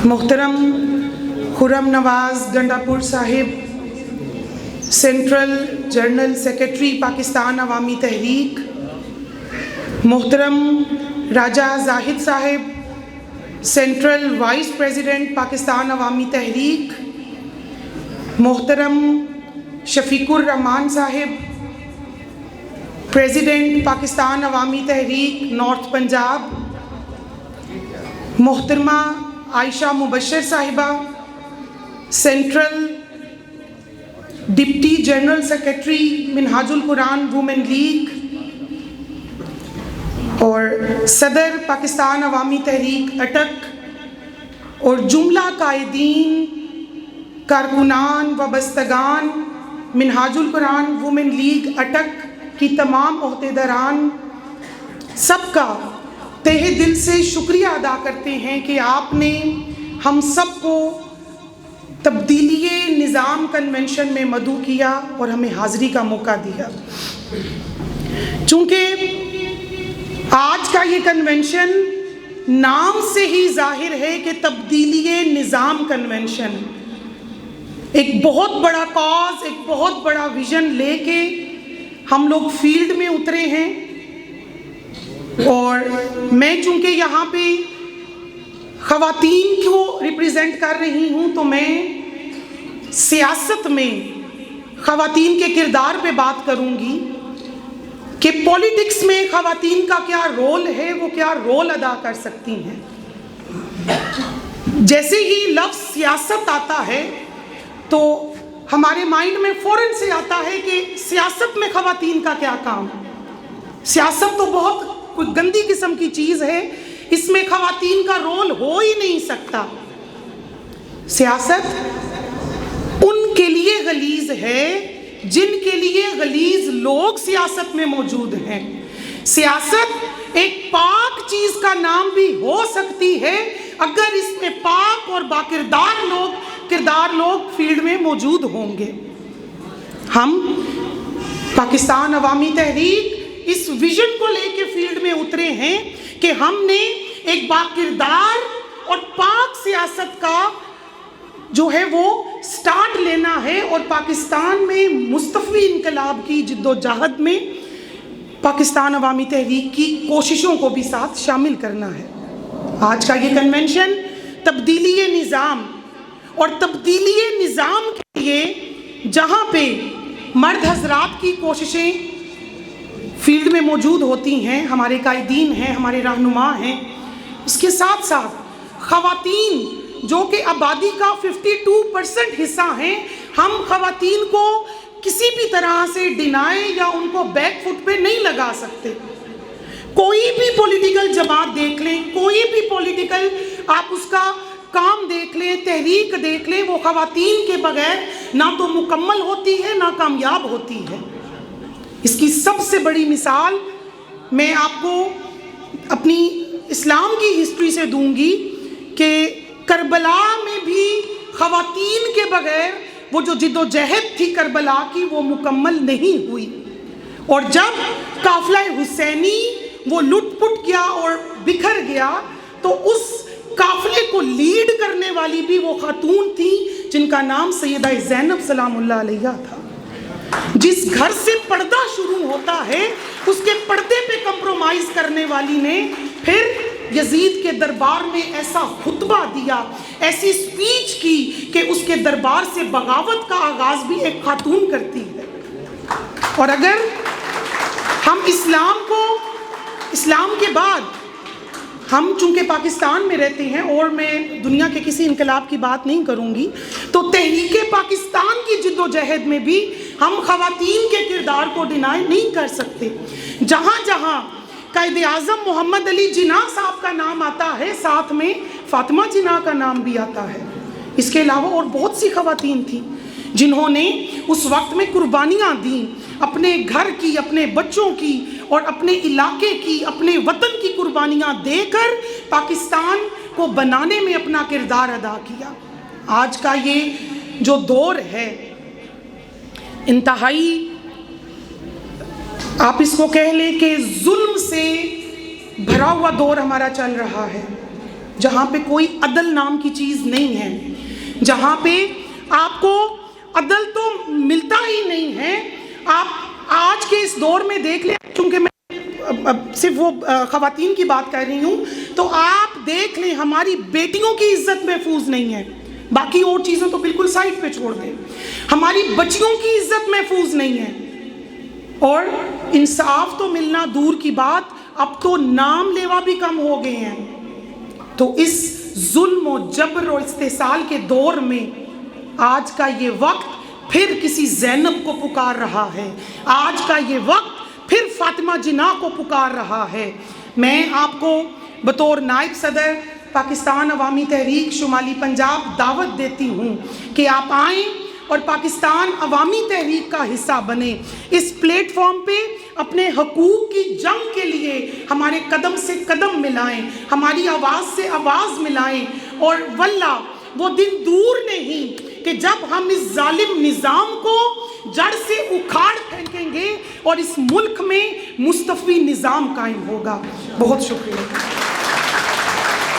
محترم خرم نواز گنڈاپور صاحب، central general secretary Pakistan عوامی تحریک، محترم راجہ زاہد صاحب، سینٹرل وائس پریزیڈنٹ پاکستان عوامی تحریک، محترم شفیق الرحمان صاحب، پریزیڈنٹ پاکستان عوامی تحریک نارتھ پنجاب، محترمہ عائشہ مبشر صاحبہ، سینٹرل ڈپٹی جنرل سیکرٹری منہاج القرآن وومن لیگ اور صدر پاکستان عوامی تحریک اٹک اور جملہ قائدین، کارکنان وابستگان منہاج القرآن وومن لیگ اٹک کی تمام عہدیداران، سب کا تہہ دل سے شکریہ ادا کرتے ہیں کہ آپ نے ہم سب کو تبدیلی نظام کنونشن میں مدعو کیا اور ہمیں حاضری کا موقع دیا۔ چونکہ آج کا یہ کنونشن نام سے ہی ظاہر ہے کہ تبدیلی نظام کنونشن، ایک بہت بڑا کاز، ایک بہت بڑا ویژن لے کے ہم لوگ فیلڈ میں اترے ہیں، اور میں چونکہ یہاں پہ خواتین کو ریپریزنٹ کر رہی ہوں تو میں سیاست میں خواتین کے کردار پہ بات کروں گی کہ پولیٹکس میں خواتین کا کیا رول ہے، وہ کیا رول ادا کر سکتی ہیں۔ جیسے ہی لفظ سیاست آتا ہے تو ہمارے مائنڈ میں فوراً سے آتا ہے کہ سیاست میں خواتین کا کیا کام۔ سیاست تو بہت کوئی گندی قسم کی چیز ہے، اس میں خواتین کا رول ہو ہی نہیں سکتا۔ سیاست ان کے لیے غلیظ ہے جن کے لیے غلیظ لوگ سیاست میں موجود ہیں۔ سیاست ایک پاک چیز کا نام بھی ہو سکتی ہے اگر اس میں پاک اور کردار لوگ فیلڈ میں موجود ہوں گے۔ ہم پاکستان عوامی تحریک اس ویژن کو لے کے فیلڈ میں اترے ہیں کہ ہم نے ایک باکردار اور پاک سیاست کا جو ہے وہ سٹارٹ لینا ہے، اور پاکستان میں مستفی انقلاب کی جد و جہد میں پاکستان عوامی تحریک کی کوششوں کو بھی ساتھ شامل کرنا ہے۔ آج کا یہ کنونشن تبدیلی نظام، اور تبدیلی نظام کے لیے جہاں پہ مرد حضرات کی کوششیں فیلڈ میں موجود ہوتی ہیں، ہمارے قائدین ہیں، ہمارے رہنما ہیں، اس کے ساتھ ساتھ خواتین جو کہ آبادی کا 52% حصہ ہیں، ہم خواتین کو کسی بھی طرح سے ڈینائی یا ان کو بیک فٹ پہ نہیں لگا سکتے۔ کوئی بھی پولیٹیکل جماعت دیکھ لیں، کوئی بھی پولیٹیکل آپ اس کا کام دیکھ لیں، تحریک دیکھ لیں، وہ خواتین کے بغیر نہ تو مکمل ہوتی ہے نہ کامیاب ہوتی ہے۔ اس کی سب سے بڑی مثال میں آپ کو اپنی اسلام کی ہسٹری سے دوں گی کہ کربلا میں بھی خواتین کے بغیر وہ جو جد و جہد تھی کربلا کی وہ مکمل نہیں ہوئی، اور جب قافلہ حسینی وہ لٹ پٹ گیا اور بکھر گیا تو اس قافلے کو لیڈ کرنے والی بھی وہ خاتون تھی جن کا نام سیدہ زینب سلام اللہ علیہا تھا۔ جس گھر سے پردہ شروع ہوتا ہے اس کے پردے پہ کمپرومائز کرنے والی نے پھر یزید کے دربار میں ایسا خطبہ دیا، ایسی سپیچ کی کہ اس کے دربار سے بغاوت کا آغاز بھی ایک خاتون کرتی ہے۔ اور اگر ہم اسلام کے بعد ہم چونکہ پاکستان میں رہتے ہیں اور میں دنیا کے کسی انقلاب کی بات نہیں کروں گی، تو تحریک پاکستان کی جد و جہد میں بھی ہم خواتین کے کردار کو ڈینائی نہیں کر سکتے۔ جہاں جہاں قائد اعظم محمد علی جناح صاحب کا نام آتا ہے، ساتھ میں فاطمہ جناح کا نام بھی آتا ہے۔ اس کے علاوہ اور بہت سی خواتین تھیں جنہوں نے اس وقت میں قربانیاں دیں، اپنے گھر کی، اپنے بچوں کی اور اپنے علاقے کی، اپنے وطن کی قربانیاں دے کر پاکستان کو بنانے میں اپنا کردار ادا کیا۔ آج کا یہ جو دور ہے انتہائی، آپ اس کو کہہ لیں کہ ظلم سے بھرا ہوا دور ہمارا چل رہا ہے۔ جہاں پہ کوئی عدل نام کی چیز نہیں ہے، جہاں پہ آپ کو عدل تو ملتا ہی نہیں ہے۔ آپ آج کے اس دور میں دیکھ لیں، چونکہ میں صرف وہ خواتین کی بات کر رہی ہوں، تو آپ دیکھ لیں ہماری بیٹیوں کی عزت محفوظ نہیں ہے، باقی اور چیزیں تو بالکل سائڈ پہ چھوڑ دیں، ہماری بچیوں کی عزت محفوظ نہیں ہے، اور انصاف تو ملنا دور کی بات، اب تو نام لیوا بھی کم ہو گئے ہیں۔ تو اس ظلم و جبر و استحصال کے دور میں آج کا یہ وقت پھر کسی زینب کو پکار رہا ہے، آج کا یہ وقت پھر فاطمہ جناح کو پکار رہا ہے۔ میں آپ کو بطور نائب صدر پاکستان عوامی تحریک شمالی پنجاب دعوت دیتی ہوں کہ آپ آئیں اور پاکستان عوامی تحریک کا حصہ بنیں، اس پلیٹ فارم پہ اپنے حقوق کی جنگ کے لیے ہمارے قدم سے قدم ملائیں، ہماری آواز سے آواز ملائیں، اور واللہ وہ دن دور نہیں کہ جب ہم اس ظالم نظام کو جڑ سے اکھاڑ پھینکیں گے اور اس ملک میں مستفی نظام قائم ہوگا۔ بہت شکریہ۔